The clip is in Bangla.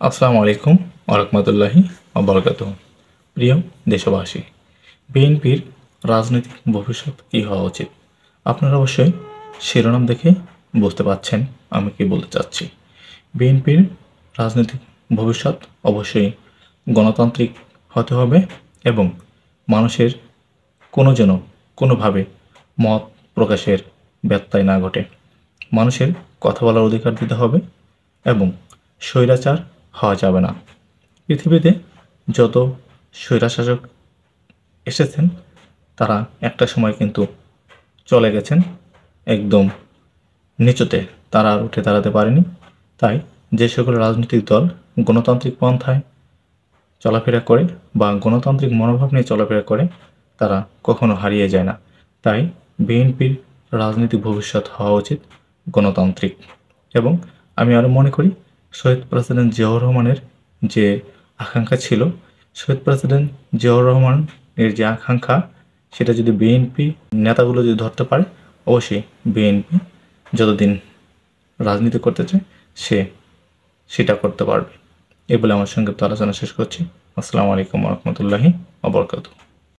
আসসালামু আলাইকুম ওরহমতুল্লাহি ওবরকাতুহ। প্রিয় দেশবাসী, বিএনপির রাজনৈতিক ভবিষ্যৎ কী হওয়া উচিত? আপনারা অবশ্যই শিরোনাম দেখে বুঝতে পারছেন আমি কী বলতে চাচ্ছি। বিএনপির রাজনৈতিক ভবিষ্যৎ অবশ্যই গণতান্ত্রিক হতে হবে এবং মানুষের যেন কোনোভাবে মত প্রকাশের ব্যত্যয় না ঘটে। মানুষের কথা বলার অধিকার দিতে হবে এবং স্বৈরাচার হওয়া যাবে না। পৃথিবীতে যত স্বৈরশাসক এসেছেন তারা একটা সময় কিন্তু চলে গেছেন একদম নিচুতে, তারা আর উঠে দাঁড়াতে পারেনি। তাই যে সকল রাজনৈতিক দল গণতান্ত্রিক পন্থায় চলাফেরা করে বা গণতান্ত্রিক মনোভাব নিয়ে চলাফেরা করে তারা কখনো হারিয়ে যায় না। তাই বিএনপির রাজনৈতিক ভবিষ্যৎ হওয়া উচিত গণতান্ত্রিক। এবং আমি আরও মনে করি শহীদ প্রেসিডেন্ট জিয়াউর রহমানের যে আকাঙ্ক্ষা ছিল, শহীদ প্রেসিডেন্ট জিয়াউর রহমানের যে আকাঙ্ক্ষা সেটা যদি বিএনপি নেতাগুলো যদি ধরতে পারে, অবশ্যই বিএনপি যতদিন রাজনীতি করতে চায় সেটা করতে পারবে। এই বলে আমার সংক্ষিপ্ত আলোচনা শেষ করছি। আসসালামু আলাইকুম ওয়া রাহমাতুল্লাহি ওয়া বারাকাতুহু।